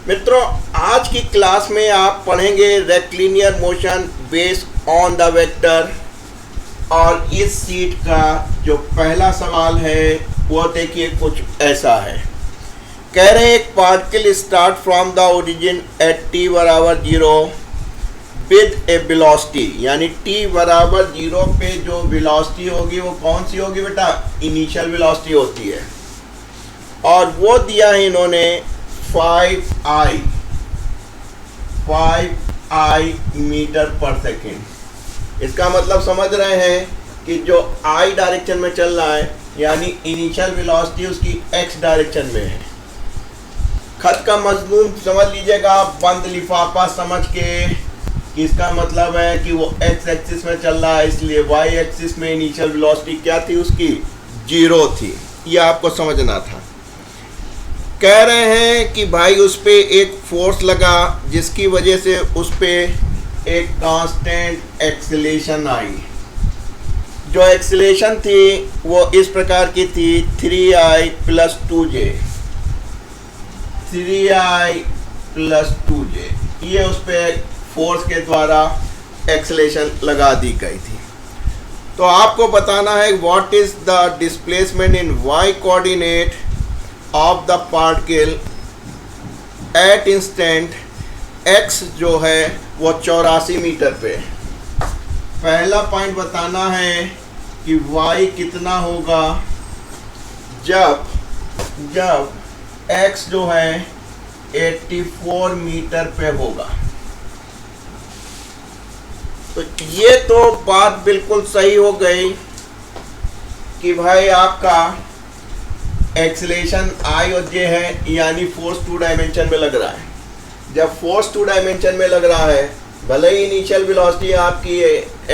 मित्रों, आज की क्लास में आप पढ़ेंगे rectilinear motion based on the vector. और इस सीट का जो पहला सवाल है वो देखिए कुछ ऐसा है। कह रहे हैं एक particle start from the origin at t बराबर 0 विद ए वेलोसिटी, यानी t बराबर 0 पे जो वेलोसिटी होगी वो कौन सी होगी बेटा? इनिशियल वेलोसिटी होती है। और वो दिया है इन्होंने 5i मीटर पर सेकेंड। इसका मतलब समझ रहे हैं कि जो i डायरेक्शन में चल रहा है यानी इनिशियल वेलोसिटी उसकी x डायरेक्शन में है। खत का मजमून समझ लीजिएगा बंद लिफाफा समझ के कि इसका मतलब है कि वो x एक्सिस में चल रहा है, इसलिए y एक्सिस में इनिशियल वेलोसिटी क्या थी? उसकी 0 थी। ये आपको समझना था। कह रहे हैं कि भाई उस पे एक फोर्स लगा जिसकी वजह से उस पे एक कांस्टेंट एक्सेलेरेशन आई। जो एक्सेलेरेशन थी वो इस प्रकार की थी 3i plus 2j, 3i plus 2j। ये उस पे फोर्स के द्वारा एक्सेलेरेशन लगा दी गई थी। तो आपको बताना है what is the displacement in y coordinate of the particle at instant x जो है वो 84 मीटर पे। पहला पॉइंट बताना है कि y कितना होगा जब x जो है 84 मीटर पे होगा। तो ये तो बात बिल्कुल सही हो गई कि भाई आपका एक्सेलेरेशन i और j है, यानी फोर्स 2 डायमेंशन में लग रहा है। जब फोर्स 2 डायमेंशन में लग रहा है, भले ही इनिशियल वेलोसिटी आपकी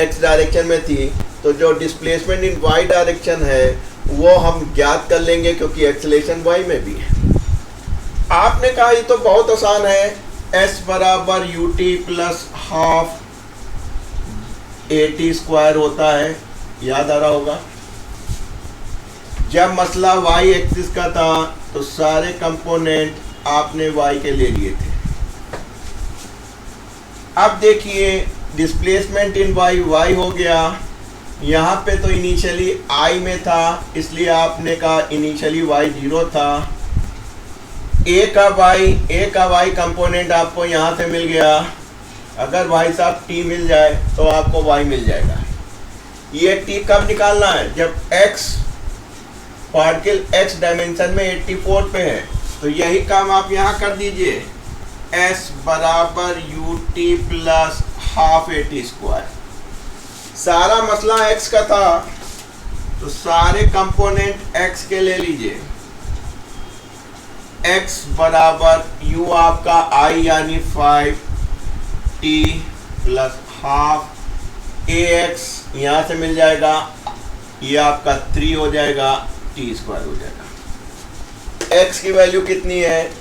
x डायरेक्शन में थी, तो जो डिस्प्लेसमेंट इन y डायरेक्शन है वो हम ज्ञात कर लेंगे क्योंकि एक्सेलेरेशन y में भी है। आपने कहा ये तो बहुत आसान है, s बराबर ut plus half at square होता है, याद आ रहा होगा। जब मसला y एक्सिस का था तो सारे कंपोनेंट आपने y के ले लिए थे। अब देखिए डिस्प्लेसमेंट इन y हो गया। यहाँ पे तो इनिशियली i में था, इसलिए आपने कहा इनिशियली y 0 था। a का y कंपोनेंट आपको यहाँ से मिल गया। अगर भाई साहब t मिल जाए तो आपको y मिल जाएगा। ये t कब निकालना है? जब x पार्टिकल x डायमेंशन में 84 पे है। तो यही काम आप यहाँ कर दीजिए, s बराबर ut plus half at square. सारा मसला x का था तो सारे कंपोनेंट x के ले लीजिए। x बराबर u आपका i यानी 5t प्लस हाफ ax यहाँ से मिल जाएगा, ये आपका 3 हो जाएगा, t स्क्वायर हो जाएगा। x की वैल्यू कितनी है?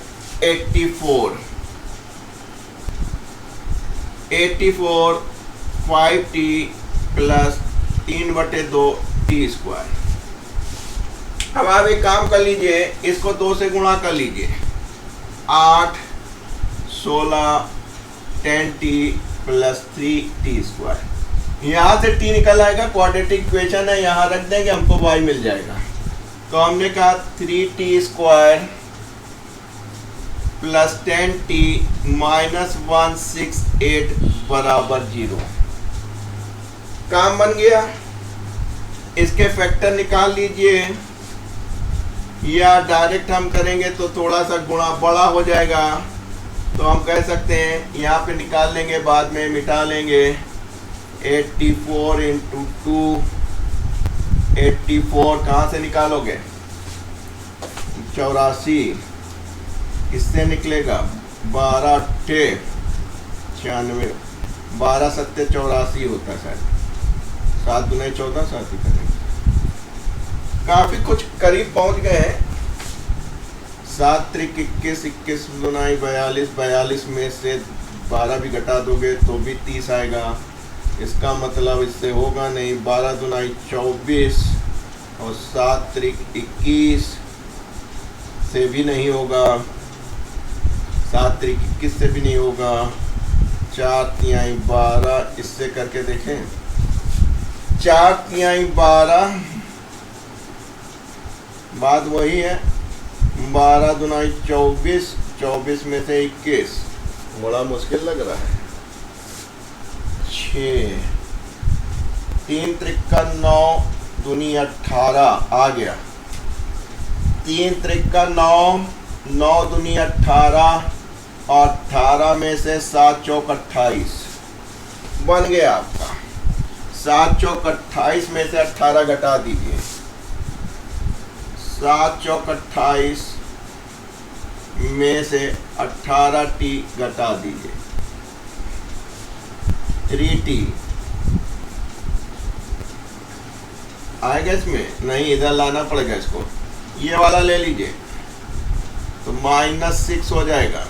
84 5t प्लस 3/2 t स्क्वायर। अब आप एक काम कर लीजिए, इसको 2 से गुणा कर लीजिए। 8 16 10t प्लस 3t स्क्वायर। यहाँ से t निकल आएगा, क्वाड्रेटिक इक्वेशन है, यहाँ रख देंगे, हमको y मिल जाएगा। तो हमने कहा 3t square plus 10t minus 168 बराबर 0। काम बन गया। इसके फैक्टर निकाल लीजिए, या डायरेक्ट हम करेंगे तो थोड़ा सा गुणा बड़ा हो जाएगा। तो हम कह सकते हैं यहाँ पे निकाल लेंगे, बाद में मिटा लेंगे। 84 इंटू 2, 84 कहाँ से निकालोगे? 84 किससे निकलेगा? 12 96, 12 7 84 होता है शायद। 7 दूनी 14, 7 ही करेंगे। काफी कुछ करीब पहुंच गए हैं। 7 त्रिक 21, 21 दूनाई 42, 42 में से 12 भी घटा दोगे तो भी 30 आएगा। इसका मतलब इससे होगा नहीं। 12 दूनाई 24 और 7 त्रिक 21 से भी नहीं होगा। 7 3 21 से भी नहीं होगा, 4 3 12, इससे करके देखें, 4 3 12, बात वही है, 12 दूनी 24, 24 में से 21, बड़ा मुश्किल लग रहा है। 6 3 त्रिका 9 दूनी 18 आ गया, 3 त्रिका 9, 9 दूनी 18, और 18 में से 7 चौक 28 बन गया आपका। 7 चौक 28 में से 18 घटा दीजिए, 7 चौक 28 में से 18t घटा दीजिए, 3t आएगा इसमें, नहीं इधर लाना पड़ेगा इसको, ये वाला ले लीजिए तो -6 हो जाएगा।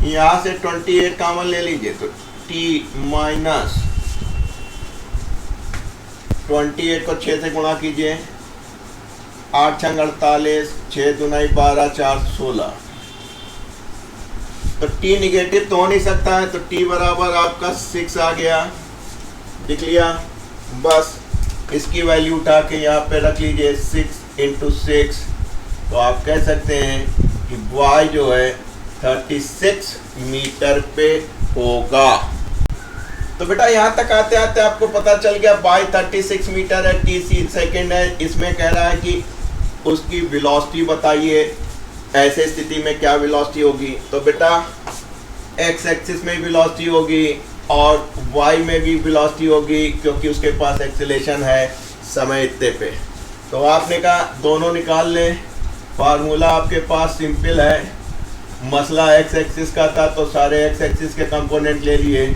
यहां से 28 कॉमन ले लीजिए तो t माइनस 28 को 6 से गुणा कीजिए, 8 छंग 48, 6 दूनी 12, 4 16, तो t निगेटिव तो हो नहीं सकता है, तो t बराबर आपका 6 आ गया, लिख लिया। बस इसकी वैल्यू उठा के यहाँ पे रख लीजिए, 6 × 6, तो आप कह सकते हैं कि y जो है 36 मीटर पे होगा। तो बेटा यहाँ तक आते आते आपको पता चल गया y 36 मीटर है, t सेकेंड है। इसमें कह रहा है कि उसकी वेलोसिटी बताइए, ऐसे स्थिति में क्या वेलोसिटी होगी। तो बेटा x एक्सिस में वेलोसिटी होगी और y में भी वेलोसिटी होगी, क्योंकि उसके पास एक्सेलेरेशन है समय इतने पे। तो आपने कहा दोनों निकाल लें, फार्मूला आपके पास सिंपल है, मसला x एक्सिस का था तो सारे x एक्सिस के कंपोनेंट ले लिए।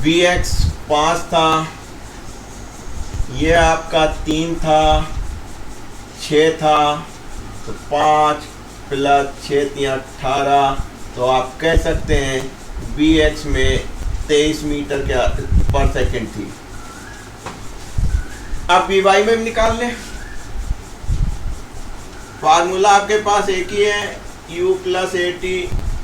vx 5 था, ये आपका 3 था, 6 था, तो 5 + 6 = 18, तो आप कह सकते हैं vx में 23 मीटर पर सेकंड थी। आप vy में भी निकाल लें, फार्मूला आपके पास एक ही है, u + at,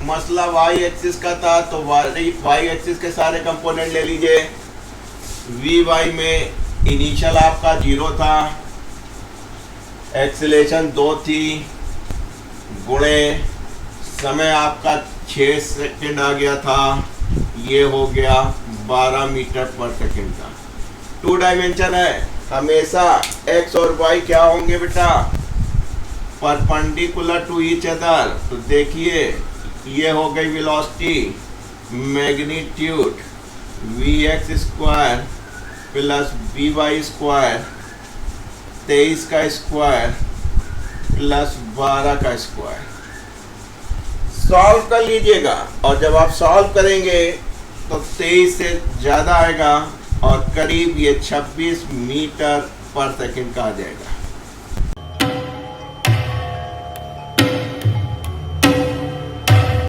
मसला y एक्सिस का था तो y एक्सिस के सारे कंपोनेंट ले लीजिए। vy में इनिशियल आपका 0 था, एक्सेलेरेशन 2 थी, गुणे समय आपका 6 सेकंड आ गया था, ये हो गया 12 मीटर पर सेकंड का। 2 डायमेंशन है, हमेशा x और y क्या होंगे बेटा, परपेंडिकुलर टू ईच अदर। तो देखिए ये हो गई वेलोसिटी, मैग्नीट्यूड vx² + vy², 23 का स्क्वायर + 12 का स्क्वायर। सॉल्व कर लीजिएगा, और जब आप सॉल्व करेंगे तो 23 से ज़्यादा आएगा और करीब ये 26 मीटर पर सेकंड का आ जाएगा।